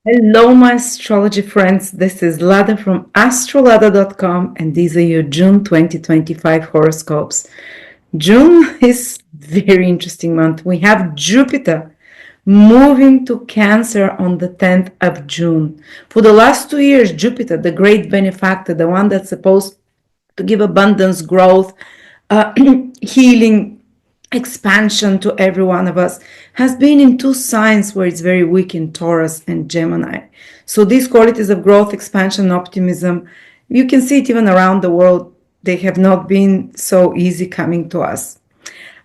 Hello, my astrology friends. This is Lada from AstroladaOfficial, and these are your June 2025 horoscopes. June is very interesting month. We have Jupiter moving to Cancer on the 10th of June. For the last 2 years, Jupiter, the great benefactor, the one that's supposed to give abundance, growth, healing, expansion to every one of us, has been in two signs where it's very weak in Taurus and Gemini. So these qualities of growth, expansion, optimism, you can see it even around the world. They have not been so easy coming to us.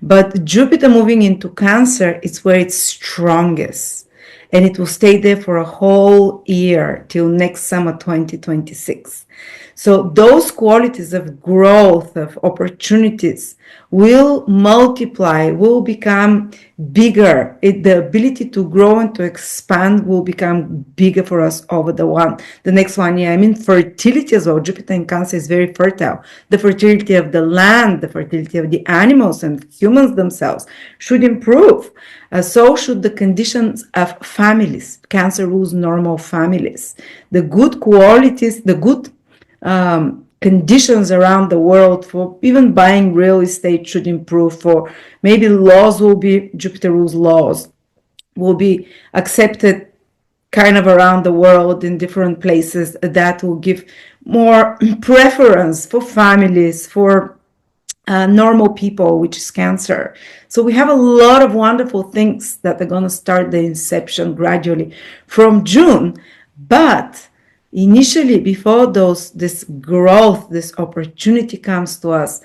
But Jupiter moving into Cancer is where it's strongest. And it will stay there for a whole year till next summer 2026. So those qualities of growth, of opportunities, will multiply, will become bigger. The ability to grow and to expand will become bigger for us over the next 1 year. I mean, fertility as well. Jupiter in Cancer is very fertile. The fertility of the land, the fertility of the animals and humans themselves should improve. So should the conditions of families. Cancer rules normal families. The good qualities, the good conditions around the world for even buying real estate should improve. For maybe laws will be, Jupiter rules laws, will be accepted kind of around the world in different places. That will give more preference for families, for normal people, which is Cancer. So we have a lot of wonderful things that are going to start the inception gradually from June. But initially, before this growth, this opportunity comes to us,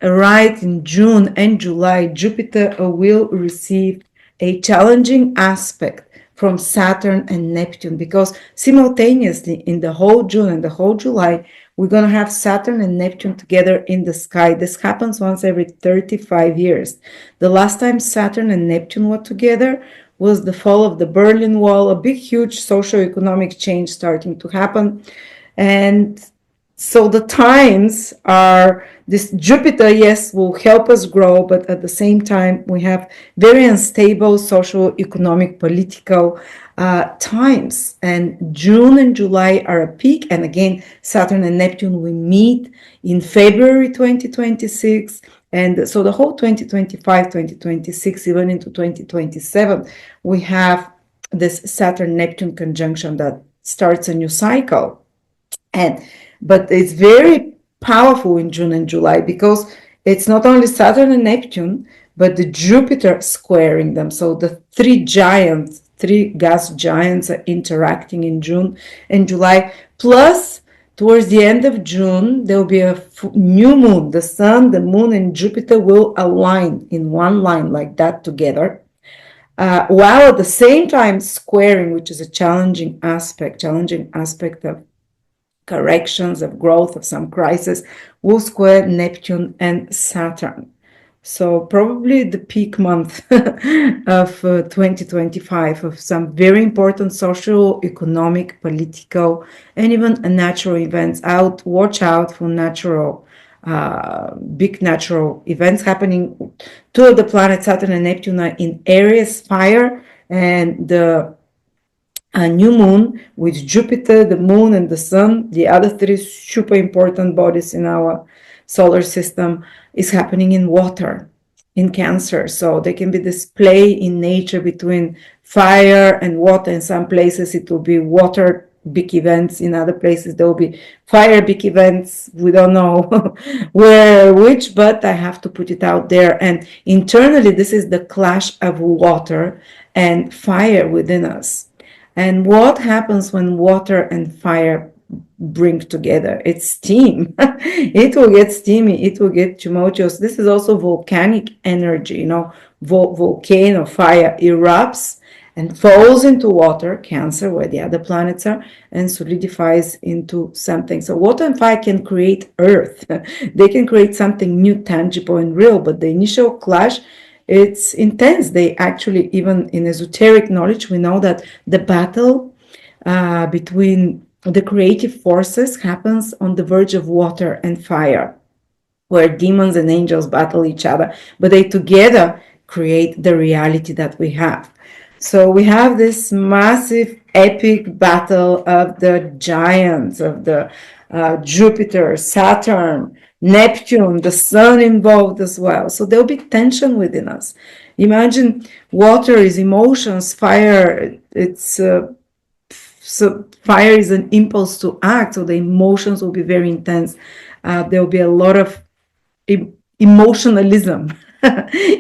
right in June and July, Jupiter will receive a challenging aspect from Saturn and Neptune, because simultaneously in the whole June and the whole July, we're going to have Saturn and Neptune together in the sky. This happens once every 35 years. The last time Saturn and Neptune were together was the fall of the Berlin Wall, a big, huge socio-economic change starting to happen. And so the times are, this Jupiter, yes, will help us grow, but at the same time, we have very unstable social, economic, political times. And June and July are a peak. And again, Saturn and Neptune will meet in February 2026. And so the whole 2025, 2026, even into 2027, we have this Saturn-Neptune conjunction that starts a new cycle. But it's very powerful in June and July, because it's not only Saturn and Neptune, but the Jupiter squaring them. So the three gas giants are interacting in June and July. Plus, towards the end of June, there will be a new moon. The sun, the moon, and Jupiter will align in one line like that together. While at the same time squaring, which is a challenging aspect of corrections, of growth, of some crisis, will square Neptune and Saturn. So probably the peak month of 2025, of some very important social, economic, political, and even natural events. Watch out for big natural events happening. Two of the planets, Saturn and Neptune, are in Aries fire, and the a new moon with Jupiter, the moon, and the sun, the other three super important bodies in our solar system, is happening in water, in Cancer. So there can be this play in nature between fire and water. In some places it will be water big events, in other places there will be fire big events. We don't know which, but I have to put it out there. And internally, this is the clash of water and fire within us. And what happens when water and fire bring together? It's steam. It will get steamy. It will get tumultuous. This is also volcanic energy. Volcano fire erupts and falls into water, Cancer, where the other planets are, and solidifies into something. So water and fire can create earth. They can create something new, tangible, and real. But the initial clash, it's intense. They actually, even in esoteric knowledge, we know that the battle between the creative forces happens on the verge of water and fire, where demons and angels battle each other, but they together create the reality that we have. So we have this massive epic battle of the giants, of the Jupiter, Saturn, Neptune, the sun involved as well. So there'll be tension within us. Imagine water is emotions, fire, it's so fire is an impulse to act, so the emotions will be very intense. There will be a lot of emotionalism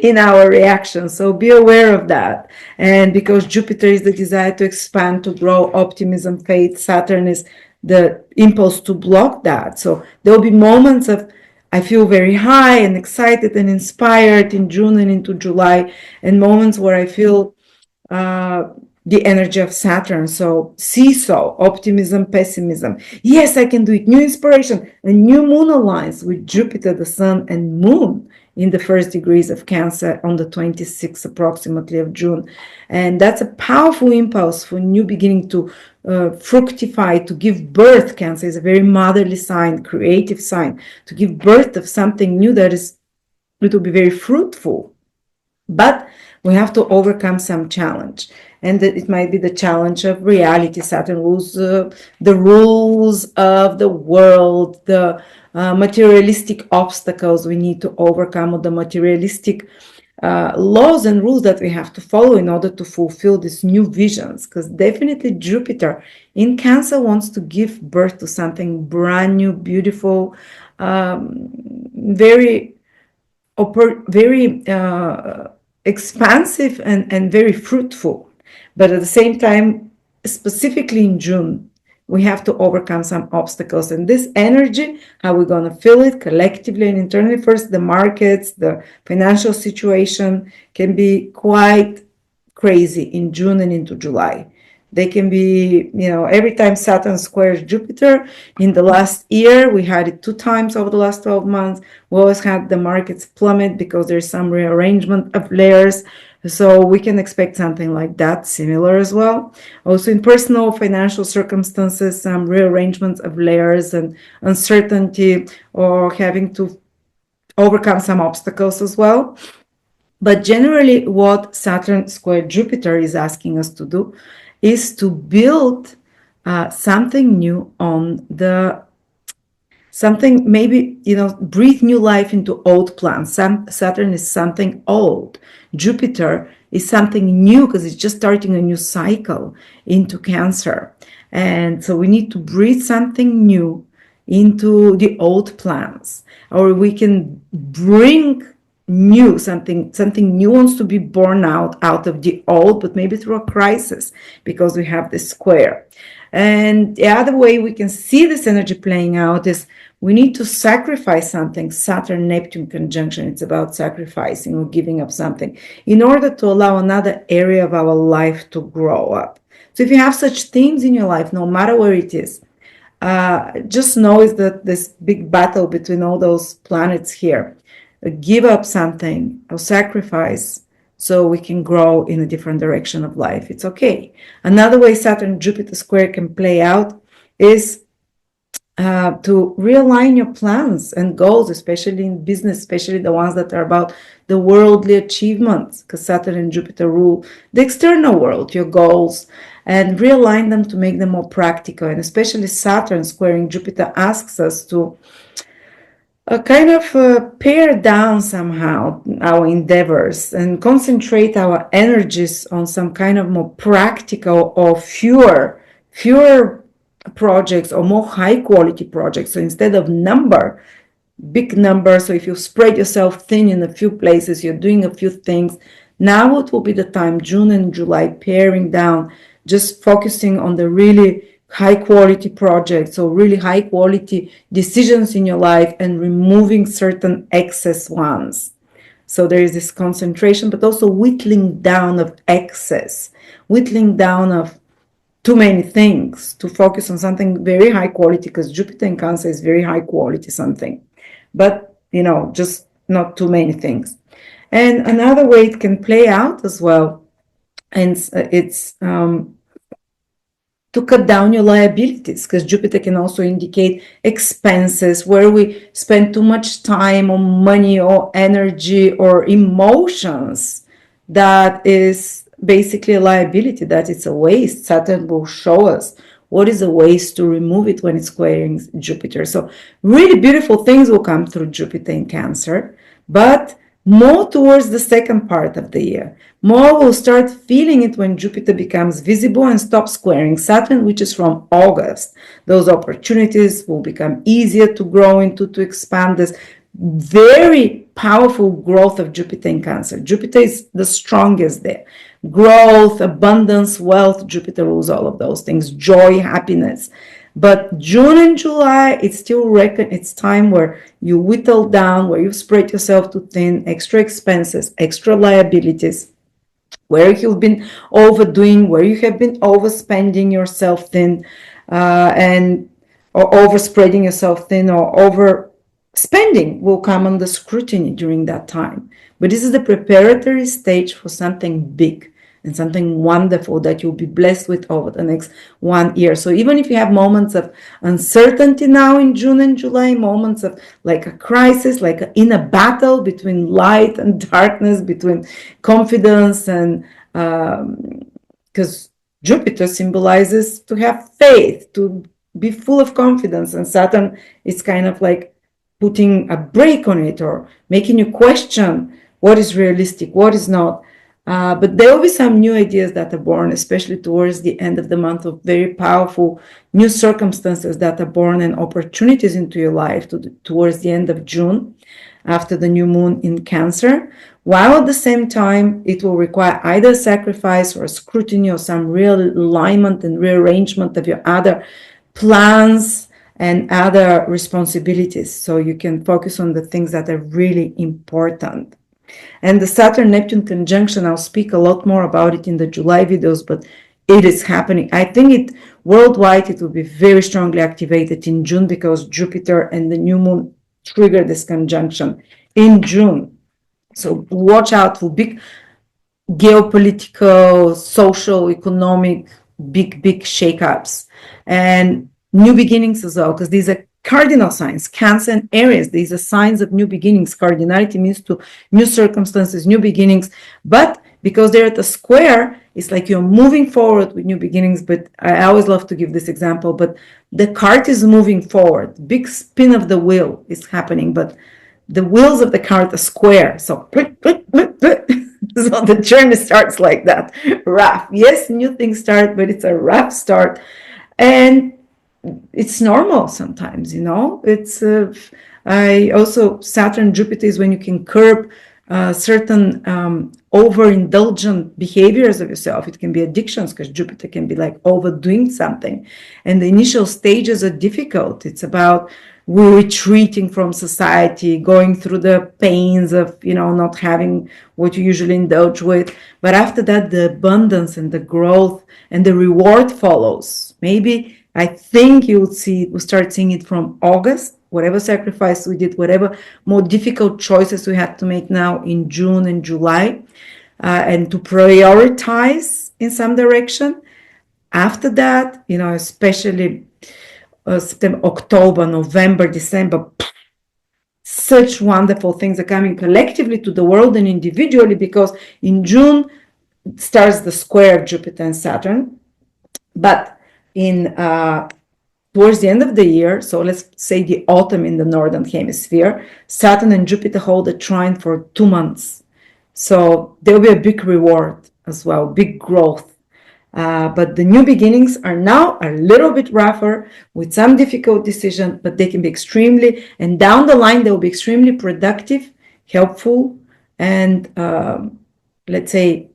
in our reactions. So be aware of that. And because Jupiter is the desire to expand, to grow, optimism, faith, Saturn is the impulse to block that. So there will be moments of I feel very high and excited and inspired in June and into July, and moments where I feel the energy of Saturn. So seesaw, optimism, pessimism. Yes, I can do it. New inspiration. A new moon aligns with Jupiter, the sun, and moon in the first degrees of Cancer on the 26th approximately of June. And that's a powerful impulse for new beginning to fructify, to give birth. Cancer is a very motherly sign, creative sign, to give birth of something new that is, it will be very fruitful. But we have to overcome some challenge, and it might be the challenge of reality. Saturn rules the rules of the world, the materialistic obstacles we need to overcome, or the materialistic laws and rules that we have to follow in order to fulfill these new visions. Because definitely Jupiter in Cancer wants to give birth to something brand new, beautiful, very expansive and very fruitful. But at the same time, specifically in June, we have to overcome some obstacles. And this energy, how we're going to feel it collectively and internally. First, the markets, the financial situation can be quite crazy in June and into July. They can be, every time Saturn squares Jupiter, in the last year, we had it 2 times over the last 12 months. We always had the markets plummet because there's some rearrangement of layers. So we can expect something like that, similar as well. Also in personal financial circumstances, some rearrangements of layers and uncertainty, or having to overcome some obstacles as well. But generally, what Saturn square Jupiter is asking us to do is to build something new on the something, maybe, breathe new life into old plans. Saturn is something old. Jupiter is something new because it's just starting a new cycle into Cancer. And so we need to breathe something new into the old plans, or we can bring new something new wants to be born out of the old, but maybe through a crisis, because we have this square. And the other way we can see this energy playing out is we need to sacrifice something. Saturn Neptune conjunction, it's about sacrificing or giving up something in order to allow another area of our life to grow up. So if you have such themes in your life, no matter where it is, just know is that this big battle between all those planets here. Give up something or sacrifice so we can grow in a different direction of life. It's okay. Another way Saturn Jupiter square can play out is to realign your plans and goals, especially in business, especially the ones that are about the worldly achievements, because Saturn and Jupiter rule the external world, your goals, and realign them to make them more practical. And especially Saturn squaring Jupiter asks us to kind of pare down somehow our endeavors and concentrate our energies on some kind of more practical or fewer projects, or more high quality projects. So instead of big number, so if you spread yourself thin in a few places, you're doing a few things. Now it will be the time, June and July, paring down, just focusing on the really high quality projects or really high quality decisions in your life, and removing certain excess ones. So there is this concentration, but also whittling down of excess, whittling down of too many things, to focus on something very high quality, because Jupiter in Cancer is very high quality something, but just not too many things. And another way it can play out as well, and it's to cut down your liabilities, because Jupiter can also indicate expenses where we spend too much time or money or energy or emotions that is basically a liability, that it's a waste. Saturn will show us what is a waste to remove it when it's squaring Jupiter. So really beautiful things will come through Jupiter in Cancer, but more towards the second part of the year. More will start feeling it when Jupiter becomes visible and stops squaring Saturn, which is from August. Those opportunities will become easier to grow into, to expand. This very powerful growth of Jupiter in Cancer. Jupiter is the strongest there. Growth, abundance, wealth. Jupiter rules all of those things. Joy, happiness. But June and July, it's still it's time where you whittle down, where you spread yourself too thin, extra expenses, extra liabilities, where you've been overdoing, where you have been overspending yourself thin, or overspreading yourself thin, or overspending will come under scrutiny during that time. But this is the preparatory stage for something big and something wonderful that you'll be blessed with over the next 1 year. So even if you have moments of uncertainty now in June and July, moments of like a crisis, like in a battle between light and darkness, between confidence and because Jupiter symbolizes to have faith, to be full of confidence, and Saturn is kind of like putting a brake on it or making you question what is realistic, what is not. But there will be some new ideas that are born, especially towards the end of the month, of very powerful new circumstances that are born and opportunities into your life towards the end of June, after the new moon in Cancer, while at the same time it will require either sacrifice or scrutiny or some real alignment and rearrangement of your other plans and other responsibilities, so you can focus on the things that are really important. And the Saturn-Neptune conjunction, I'll speak a lot more about it in the July videos, but it is happening. I think worldwide it will be very strongly activated in June, because Jupiter and the new moon trigger this conjunction in June. So watch out for big geopolitical, social, economic, big shakeups and new beginnings as well, because these are cardinal signs. Cancer and Aries, these are signs of new beginnings. Cardinality means to new circumstances, new beginnings. But because they're at a square, it's like you're moving forward with new beginnings. But I always love to give this example, but the cart is moving forward. Big spin of the wheel is happening, but the wheels of the cart are square. So, so the journey starts like that. Rough. Yes, new things start, but it's a rough start. And it's normal sometimes, it's I also, Saturn Jupiter is when you can curb certain overindulgent behaviors of yourself. It can be addictions, because Jupiter can be like overdoing something, and the initial stages are difficult. It's about retreating from society, going through the pains of not having what you usually indulge with. But after that, the abundance and the growth and the reward follows. Maybe I think we'll start seeing it from August. Whatever sacrifice we did, whatever more difficult choices we have to make now in June and July, and to prioritize in some direction. After that, especially September, October, November, December, such wonderful things are coming collectively to the world and individually, because in June starts the square of Jupiter and Saturn. But in towards the end of the year, so let's say the autumn in the northern hemisphere, Saturn and Jupiter hold a trine for 2 months. So there will be a big reward as well, big growth. But the new beginnings are now a little bit rougher, with some difficult decision, but they can be extremely, and down the line, they will be extremely productive, helpful, and let's say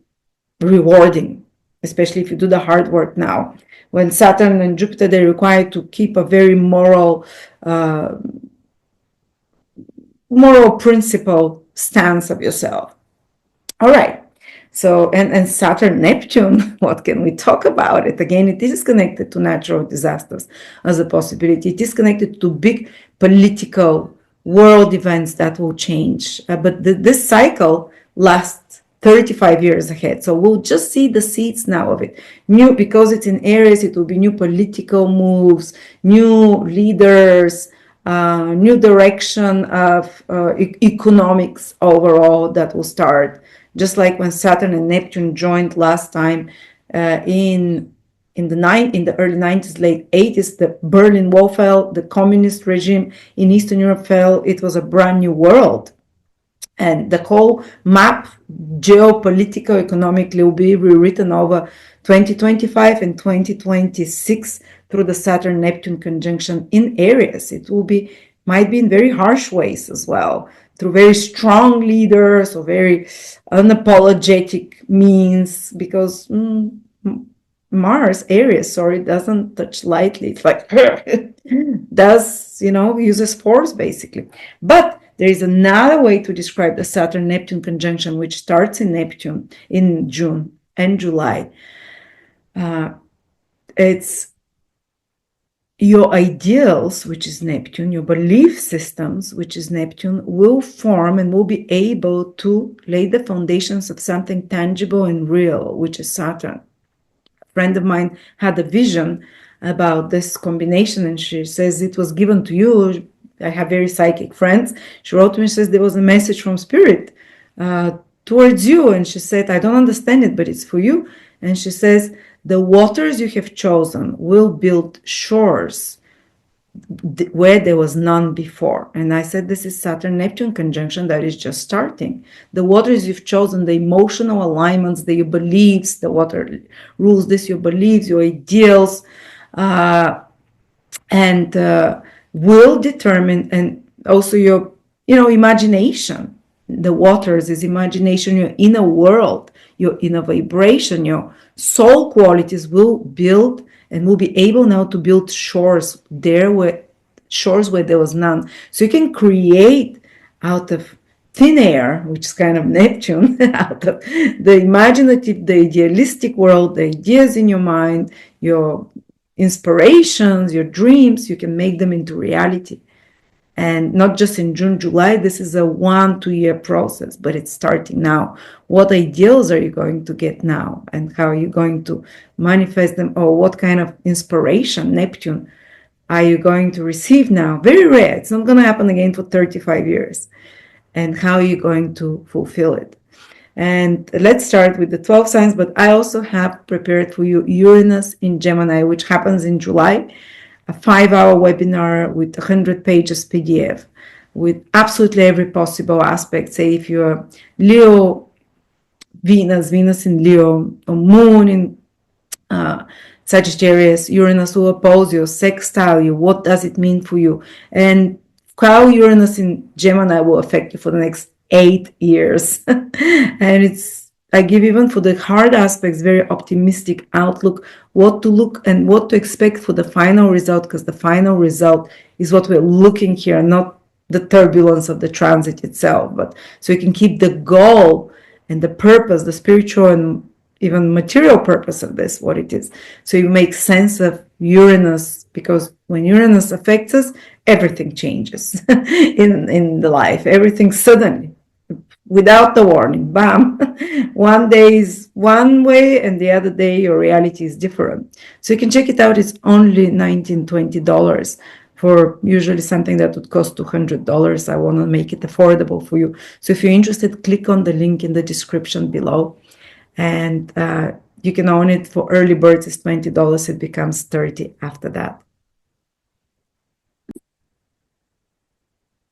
rewarding, especially if you do the hard work now. When Saturn and Jupiter, they require to keep a very moral principle stance of yourself. All right. So, and Saturn, Neptune, what can we talk about it? Again, it is connected to natural disasters as a possibility. It is connected to big political world events that will change. But this cycle lasts 35 years ahead. So we'll just see the seeds now of it. Because it's in Aries, it will be new political moves, new leaders, new direction of economics overall that will start just like when Saturn and Neptune joined last time in the early 90s, late 80s. The Berlin Wall fell, the communist regime in Eastern Europe fell. It was a brand new world. And the whole map, geopolitical, economically, will be rewritten over 2025 and 2026 through the Saturn-Neptune conjunction in Aries. It might be in very harsh ways as well, through very strong leaders or very unapologetic means, because Mars, Aries, doesn't touch lightly. It's like, uses force basically. But there is another way to describe the Saturn-Neptune conjunction, which starts in Neptune in June and July. It's your ideals, which is Neptune, your belief systems, which is Neptune, will form and will be able to lay the foundations of something tangible and real, which is Saturn. A friend of mine had a vision about this combination, and she says it was given to you. I have very psychic friends. She wrote to me and says there was a message from Spirit towards you. And she said, I don't understand it, but it's for you. And she says, the waters you have chosen will build shores where there was none before. And I said, this is Saturn-Neptune conjunction that is just starting. The waters you've chosen, the emotional alignments, your beliefs, the water rules this, your beliefs, your ideals, and will determine, and also your imagination. The waters is imagination, your inner world, your inner vibration, your soul qualities will build and will be able now to build shores where there was none. So you can create out of thin air, which is kind of Neptune, out of the imaginative, the idealistic world, the ideas in your mind, your inspirations, your dreams, you can make them into reality. And not just in June, July, this is a 1-2 year process, but it's starting now. What ideals are you going to get now? And how are you going to manifest them? Or what kind of inspiration, Neptune, are you going to receive now? Very rare. It's not going to happen again for 35 years. And how are you going to fulfill it? And let's start with the 12 signs, but I also have prepared for you Uranus in Gemini, which happens in July. A 5-hour webinar with 100 pages PDF with absolutely every possible aspect. Say if you're Leo, Venus in Leo, or Moon in Sagittarius, Uranus will oppose you, sextile you. What does it mean for you? And how Uranus in Gemini will affect you for the next 8 years. And I give, even for the hard aspects, very optimistic outlook, what to look and what to expect for the final result, because the final result is what we're looking here, not the turbulence of the transit itself. But so you can keep the goal and the purpose, the spiritual and even material purpose of this, what it is. So you make sense of Uranus, because when Uranus affects us, everything changes in the life, everything suddenly. Without the warning, bam, one day is one way and the other day your reality is different. So you can check it out. It's only $19-20 for usually something that would cost $200. I want to make it affordable for you. So if you're interested, click on the link in the description below, and you can own it. For early birds, it's $20. It becomes $30 after that.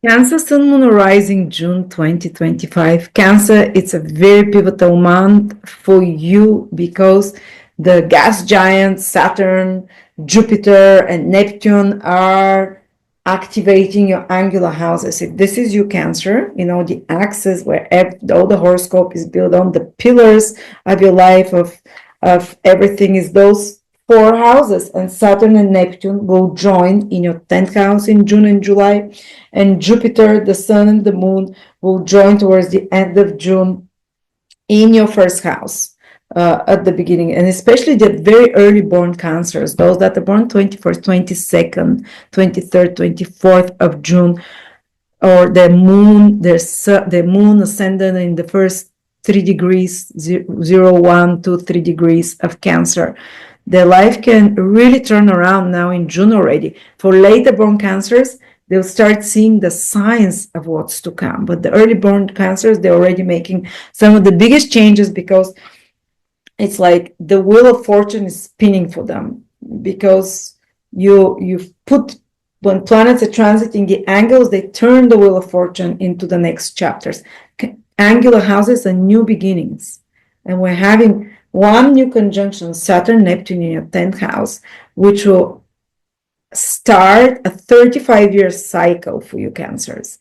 Cancer, Sun, Moon, Rising, June 2025. Cancer, it's a very pivotal month for you because the gas giants, Saturn, Jupiter, and Neptune are activating your angular houses. If this is your Cancer, the axis where all the horoscope is built on, the pillars of your life, of everything, is those 4 houses, and Saturn and Neptune will join in your 10th house in June and July, and Jupiter, the Sun, and the Moon will join towards the end of June in your 1st house at the beginning, and especially the very early born Cancers, those that are born 21st, 22nd, 23rd, 24th of June, or their moon ascendant in the first 3 degrees, 0, 1, 2, 3 degrees of Cancer. Their life can really turn around now in June already. For later born Cancers, they'll start seeing the signs of what's to come. But the early born Cancers, they're already making some of the biggest changes, because it's like the wheel of fortune is spinning for them, because you've put, when planets are transiting the angles, they turn the wheel of fortune into the next chapters. Angular houses are new beginnings, and we're having one new conjunction, Saturn Neptune in your 10th house, which will start a 35-year cycle for you Cancers.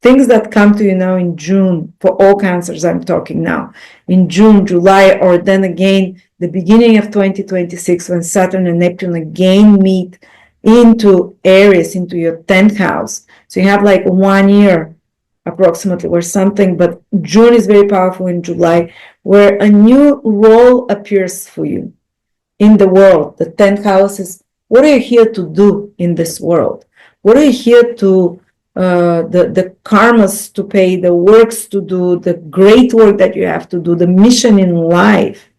Things that come to you now in June, for all Cancers I'm talking now, in June, July, or then again the beginning of 2026, when Saturn and Neptune again meet into Aries, into your 10th house. So you have like 1 year approximately or something, but June is very powerful, in July, where a new role appears for you in the world. The 10th house is, what are you here to do in this world? What are you here to, the karmas to pay, the works to do, the great work that you have to do, the mission in life,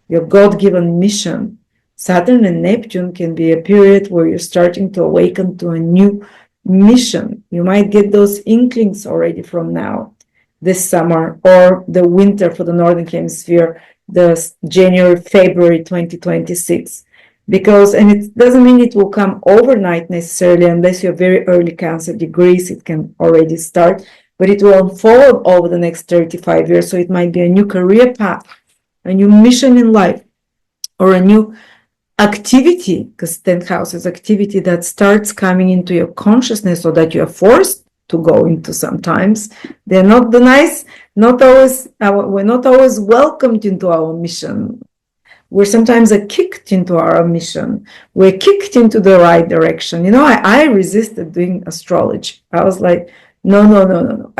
your God-given mission. Saturn and Neptune can be a period where you're starting to awaken to a new mission. You might get those inklings already from now, this summer, or the winter for the Northern Hemisphere, the January, February 2026. Because, and it doesn't mean it will come overnight necessarily, unless you're very early Cancer degrees, it can already start, but it will unfold over the next 35 years. So it might be a new career path, a new mission in life, or a new activity, because 10th house is activity that starts coming into your consciousness, or that you're forced to go into sometimes. They're not the nice, not always, we're not always welcomed into our mission. We're sometimes kicked into our mission. We're kicked into the right direction. You know, I resisted doing astrology. I was like, no.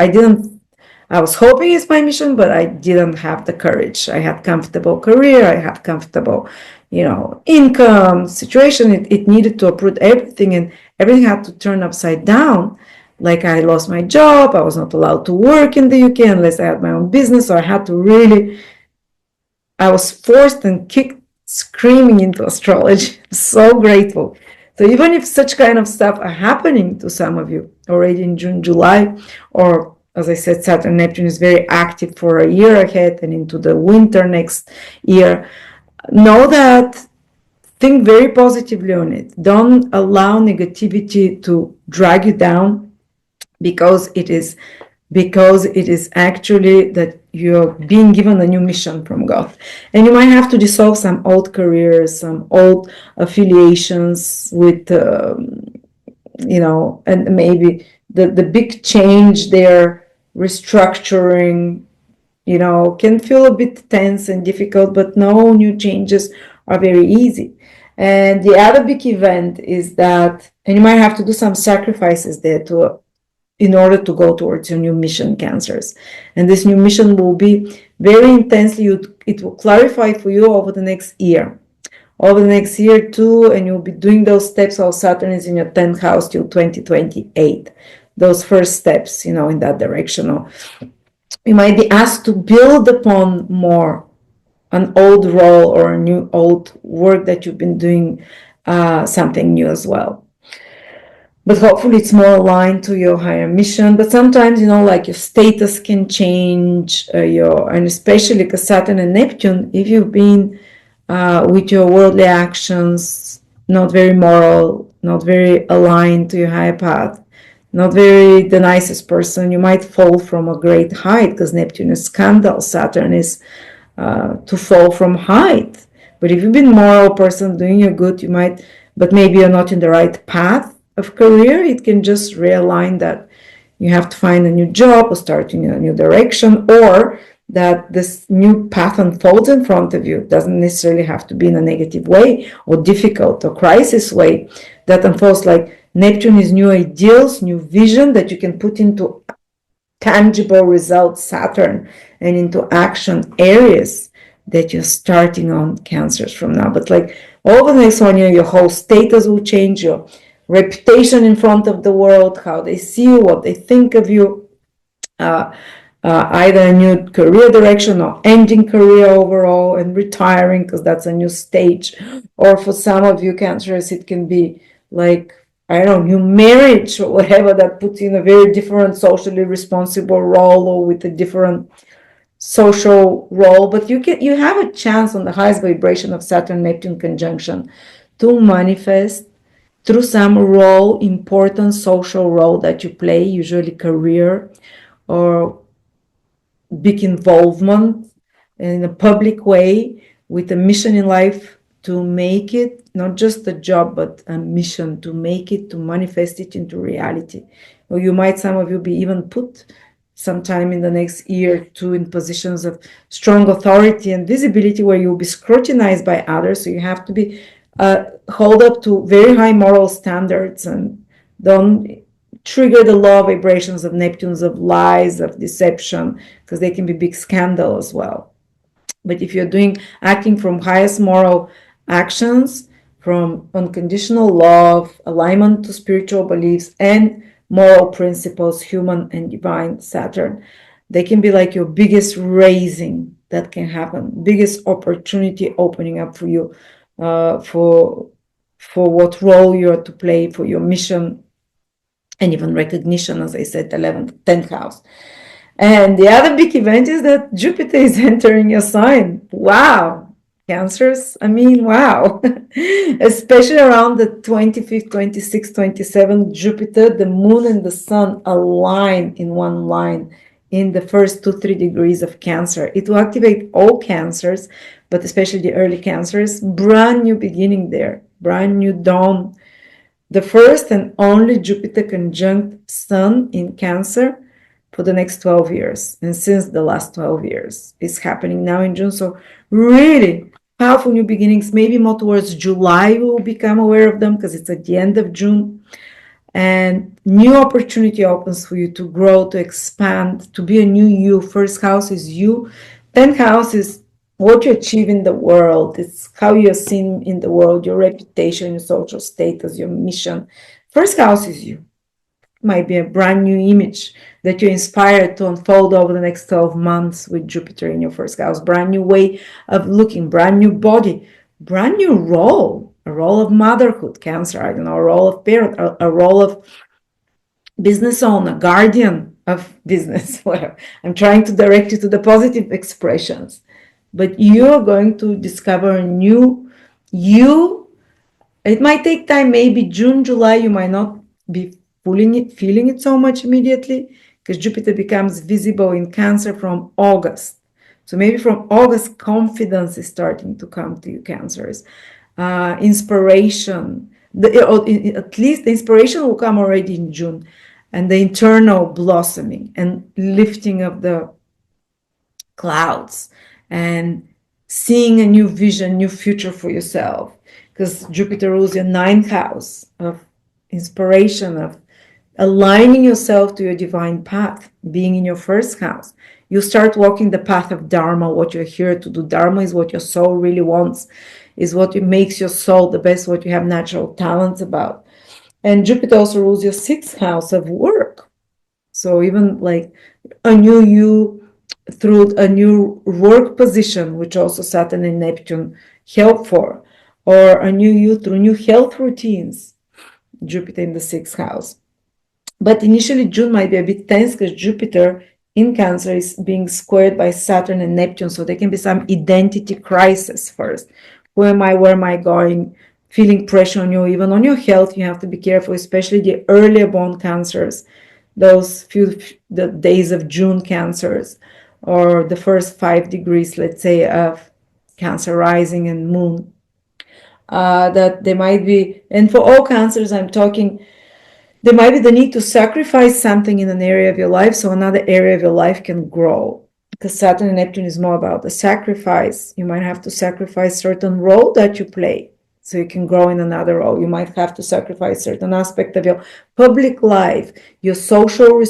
I was hoping it's my mission, but I didn't have the courage. I had comfortable career. I had comfortable, income situation. It needed to uproot everything, and everything had to turn upside down. Like, I lost my job. I was not allowed to work in the UK unless I had my own business. So I was forced and kicked screaming into astrology. I'm so grateful. So even if such kind of stuff are happening to some of you already in June, July, or as I said, Saturn Neptune is very active for a year ahead and into the winter next year, know that, think very positively on it. Don't allow negativity to drag you down, because it is actually that you're being given a new mission from God. And you might have to dissolve some old careers, some old affiliations with, and maybe the big change there, restructuring, can feel a bit tense and difficult, but no new changes are very easy. And the other big event is that, and you might have to do some sacrifices there in order to go towards your new mission, Cancers. And this new mission will be very intensely, it will clarify for you over the next year. Over the next year too, and you'll be doing those steps while Saturn is in your 10th house till 2028. Those first steps, in that direction. You might be asked to build upon more an old role or a new old work that you've been doing, something new as well. But hopefully it's more aligned to your higher mission. But sometimes, like your status can change, and especially because Saturn and Neptune, if you've been with your worldly actions, not very moral, not very aligned to your higher path, not very the nicest person, you might fall from a great height, because Neptune is scandal, Saturn is to fall from height. But if you've been a moral person doing your good, you might, but maybe you're not in the right path of career, it can just realign that you have to find a new job or start in a new direction, or that this new path unfolds in front of you. It doesn't necessarily have to be in a negative way or difficult or crisis way. That unfolds, like Neptune is new ideals, new vision that you can put into tangible results, Saturn, and into action areas that you're starting on, Cancers, from now. But like over the next 1 year, your whole status will change, your reputation in front of the world, how they see you, what they think of you, either a new career direction or ending career overall and retiring, because that's a new stage. Or for some of you Cancers, it can be like I don't know, new marriage or whatever that puts you in a very different socially responsible role or with a different social role. But you have a chance on the highest vibration of Saturn Neptune conjunction to manifest through some role, important social role that you play, usually career or big involvement in a public way with a mission in life to make it not just a job but a mission to make it, to manifest it into reality. Or you might, some of you, be even put sometime in the next year or two in positions of strong authority and visibility where you'll be scrutinized by others, so you have to be hold up to very high moral standards and don't trigger the low vibrations of Neptunes, of lies, of deception, because they can be big scandal as well. But if you're acting from highest moral actions, from unconditional love, alignment to spiritual beliefs and moral principles, human and divine Saturn, they can be like your biggest raising that can happen, biggest opportunity opening up for you, for what role you are to play, for your mission, and even recognition, as I said, 11th, 10th house. And the other big event is that Jupiter is entering your sign. Wow. Cancers, I mean, wow. Especially around the 25th, 26th, 27th, Jupiter, the moon and the sun align in one line in the first 2-3 degrees of Cancer. It will activate all cancers, but especially the early cancers. Brand new beginning there, brand new dawn. The first and only Jupiter conjunct Sun in Cancer for the next 12 years. And since the last 12 years, it's happening now in June. So really powerful new beginnings. Maybe more towards July we will become aware of them because it's at the end of June. And new opportunity opens for you to grow, to expand, to be a new you. First house is you. 10th house is what you achieve in the world. It's how you're seen in the world, your reputation, your social status, your mission. First house is you. It might be a brand new image that you're inspired to unfold over the next 12 months with Jupiter in your first house. Brand new way of looking, brand new body, brand new role, a role of motherhood, Cancer, I don't know, a role of parent, a role of business owner, guardian of business, whatever. I'm trying to direct you to the positive expressions. But you're going to discover a new you. It might take time, maybe June, July, you might not be feeling it so much immediately because Jupiter becomes visible in Cancer from August. So maybe from August, confidence is starting to come to you, Cancers. Inspiration, at least the inspiration will come already in June, and the internal blossoming and lifting of the clouds and seeing a new vision, new future for yourself, because Jupiter rules your 9th house of inspiration, of aligning yourself to your divine path, being in your first house. You start walking the path of Dharma, what you're here to do. Dharma is what your soul really wants, is what makes your soul the best, what you have natural talents about. And Jupiter also rules your 6th house of work. So even like a new you through a new work position, which also Saturn and Neptune help for, or a new you through new health routines, Jupiter in the 6th house. But initially June might be a bit tense because Jupiter in Cancer is being squared by Saturn and Neptune, so there can be some identity crisis first. Who am I? Where am I going? Feeling pressure on you, even on your health. You have to be careful, especially the earlier born Cancers, those the days of June Cancers, or the first 5 degrees, let's say, of Cancer rising and moon. That there might be, and for all Cancers I'm talking, there might be the need to sacrifice something in an area of your life so another area of your life can grow. Because Saturn and Neptune is more about the sacrifice. You might have to sacrifice certain role that you play so you can grow in another role. You might have to sacrifice certain aspect of your public life, your social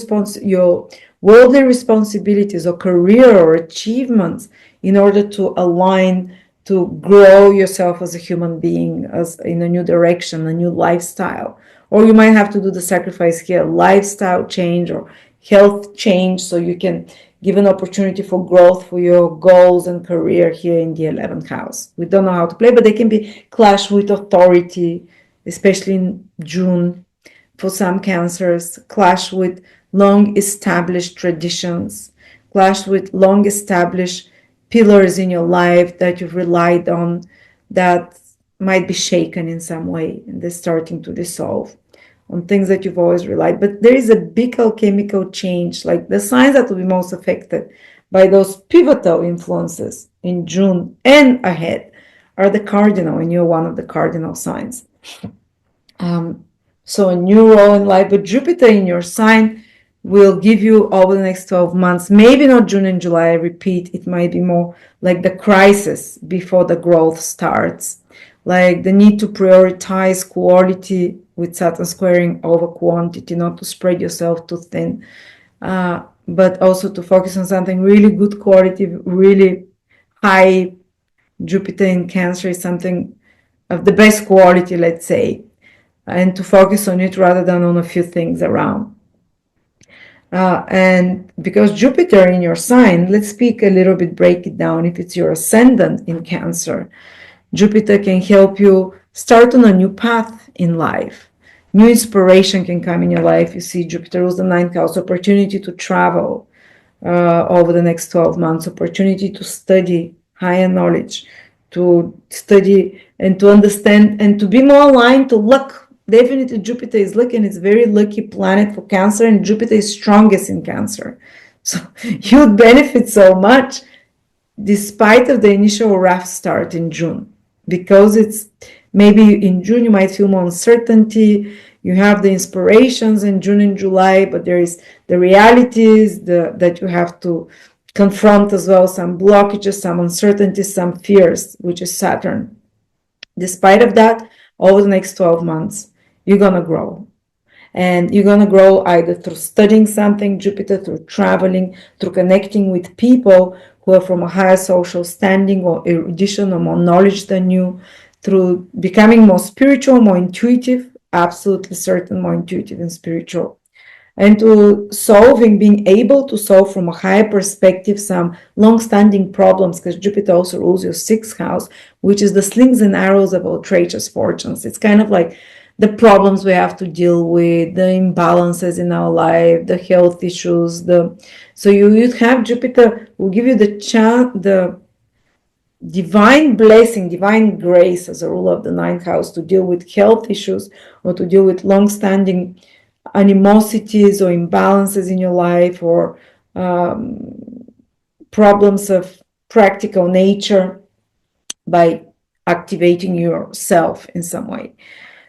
your worldly responsibilities or career or achievements in order to align, to grow yourself as a human being, as in a new direction, a new lifestyle. Or you might have to do the sacrifice here, lifestyle change or health change, so you can give an opportunity for growth for your goals and career here in the 11th house. We don't know how to play, but they can be clash with authority, especially in June, for some cancers, clash with long established traditions, clash with long established pillars in your life that you've relied on that might be shaken in some way, and they're starting to dissolve on things that you've always relied. But there is a big alchemical change, like the signs that will be most affected by those pivotal influences in June and ahead are the cardinal, and you're one of the cardinal signs. So a new role in life, but Jupiter in your sign will give you over the next 12 months, maybe not June and July, I repeat, it might be more like the crisis before the growth starts, like the need to prioritize quality with Saturn squaring over quantity, not to spread yourself too thin, but also to focus on something really good quality, really high. Jupiter in Cancer is something of the best quality, let's say, and to focus on it rather than on a few things around. And because Jupiter in your sign, let's speak a little bit, break it down. If it's your ascendant in Cancer, Jupiter can help you start on a new path in life. New inspiration can come in your life. You see, Jupiter rules the ninth house, opportunity to travel over the next 12 months, opportunity to study higher knowledge, to study and to understand and to be more aligned to luck. Definitely Jupiter is lucky, and it's a very lucky planet for Cancer, and Jupiter is strongest in Cancer. So you would benefit so much despite of the initial rough start in June, because it's maybe in June you might feel more uncertainty. You have the inspirations in June and July, but there is the realities that you have to confront as well, some blockages, some uncertainties, some fears, which is Saturn. Despite of that, over the next 12 months, you're going to grow. And you're going to grow either through studying something, Jupiter, through traveling, through connecting with people who are from a higher social standing or erudition or more knowledge than you, through becoming more spiritual, more intuitive, absolutely certain, more intuitive and spiritual. And to solving, being able to solve from a higher perspective some long-standing problems, because Jupiter also rules your sixth house, which is the slings and arrows of outrageous fortunes. It's kind of like the problems we have to deal with, the imbalances in our life, the health issues. So you have Jupiter will give you the chance, the divine blessing, divine grace as a ruler of the ninth house to deal with health issues or to deal with long-standing animosities or imbalances in your life, or problems of practical nature, by activating yourself in some way.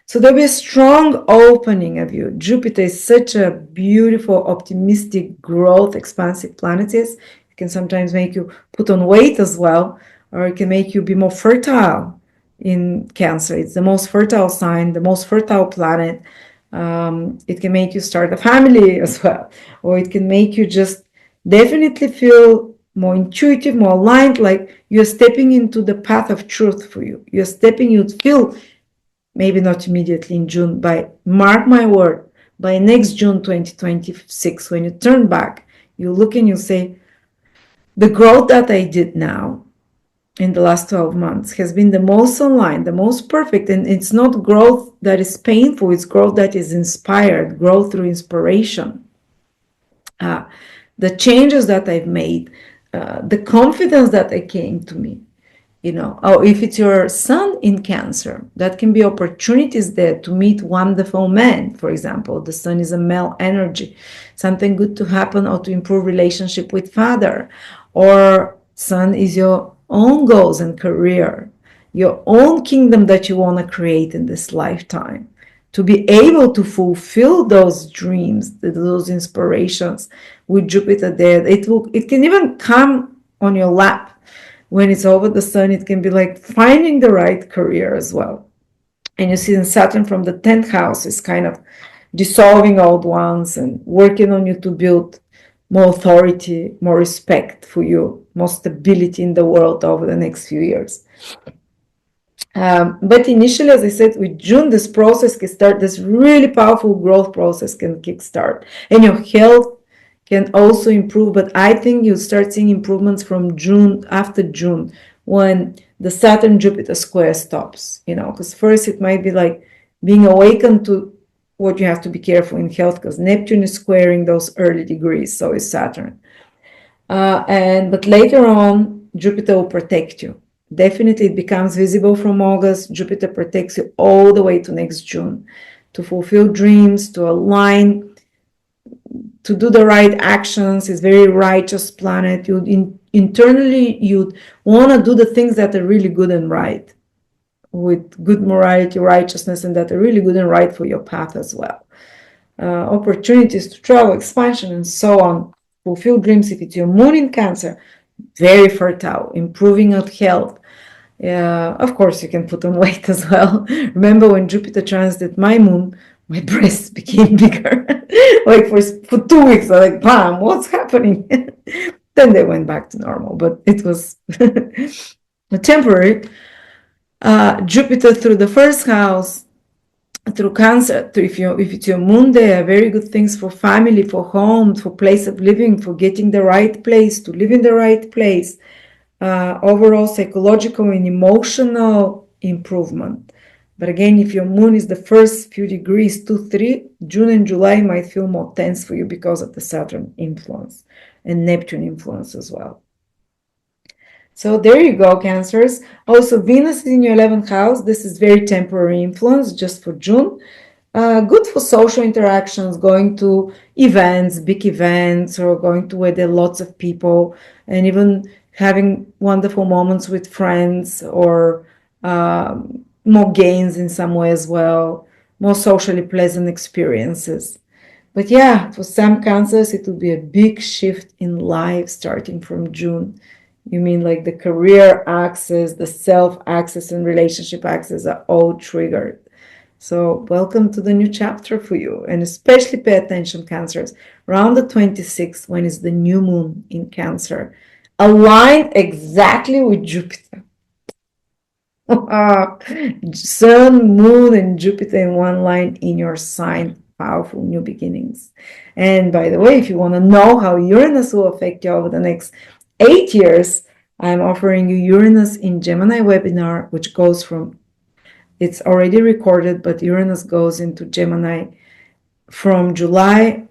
So there'll be a strong opening of you. Jupiter is such a beautiful, optimistic, growth, expansive planet. It can sometimes make you put on weight as well, or it can make you be more fertile in Cancer. It's the most fertile sign, the most fertile planet. It can make you start a family as well, or it can make you just definitely feel more intuitive, more aligned, like you're stepping into the path of truth for you. You're stepping, you feel, maybe not immediately in June, but mark my word, by next June 2026, when you turn back, you look and you say, the growth that I did now in the last 12 months has been the most aligned, the most perfect. And it's not growth that is painful, it's growth that is inspired, growth through inspiration. The changes that I've made, the confidence that came to me, or if it's your sun in Cancer, that can be opportunities there to meet wonderful men. For example, the sun is a male energy, something good to happen, or to improve relationship with father, or sun is your own goals and career, your own kingdom that you want to create in this lifetime. To be able to fulfill those dreams, those inspirations with Jupiter there, it can even come on your lap. When it's over the sun, it can be like finding the right career as well. And you see in Saturn from the 10th house is kind of dissolving old ones and working on you to build more authority, more respect for you, more stability in the world over the next few years. But initially, as I said, with June, this process can start, this really powerful growth process can kickstart. And your health can also improve, but I think you'll start seeing improvements from June, after June, when the Saturn-Jupiter square stops, because first it might be like being awakened to what you have to be careful in health, because Neptune is squaring those early degrees, so is Saturn. But later on, Jupiter will protect you. Definitely it becomes visible from August. Jupiter protects you all the way to next June, to fulfill dreams, to align, to do the right actions. It's very righteous planet. Internally, you'd want to do the things that are really good and right, with good morality, righteousness, and that are really good and right for your path as well. Opportunities to travel, expansion, and so on. Fulfill dreams. If it's your moon in Cancer, very fertile, improving of health. Of course, you can put on weight as well. Remember when Jupiter transited my moon, my breasts became bigger. Like for 2 weeks, I'm like, bam, what's happening? Then they went back to normal, but it was temporary. Jupiter through the first house, through Cancer, if it's your moon there, very good things for family, for home, for place of living, for getting the right place, to live in the right place. Overall psychological and emotional improvement. But again, if your moon is the first few degrees, 2-3, June and July might feel more tense for you because of the Saturn influence and Neptune influence as well. So there you go, Cancers. Also, Venus is in your 11th house. This is very temporary influence, just for June. Good for social interactions, going to events, big events, or going to where there are lots of people, and even having wonderful moments with friends, or more gains in some way as well, more socially pleasant experiences. But yeah, for some Cancers, it will be a big shift in life starting from June. You mean like the career axis, the self axis, and relationship axis are all triggered. So welcome to the new chapter for you, and especially pay attention, Cancers, around the 26th, when is the new moon in Cancer, aligned exactly with Jupiter. Sun, moon, and Jupiter in one line in your sign. Powerful new beginnings. And by the way, if you want to know how Uranus will affect you over the next 8 years, I'm offering you Uranus in Gemini webinar, which goes from, it's already recorded, but Uranus goes into Gemini from July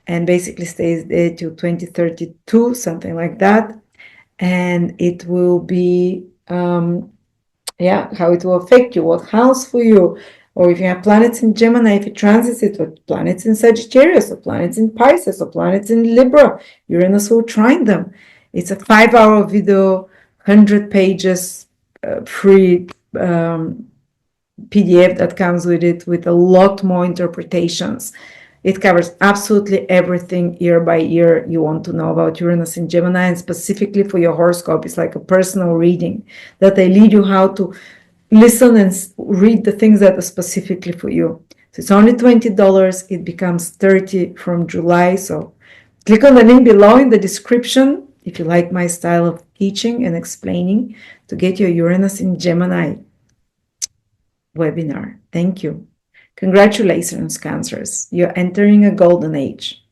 and basically stays there till 2032, something like that. And it will be, how it will affect you, what house for you, or if you have planets in Gemini, if it transits it, or planets in Sagittarius, or planets in Pisces, or planets in Libra, Uranus will trine them. It's a 5-hour video, 100 pages, free PDF that comes with it, with a lot more interpretations. It covers absolutely everything year by year you want to know about Uranus in Gemini, and specifically for your horoscope. It's like a personal reading that I lead you how to listen and read the things that are specifically for you. So it's only $20. It becomes $30 from July. So click on the link below in the description if you like my style of teaching and explaining, to get your Uranus in Gemini webinar. Thank you. Congratulations, Cancers. You're entering a golden age.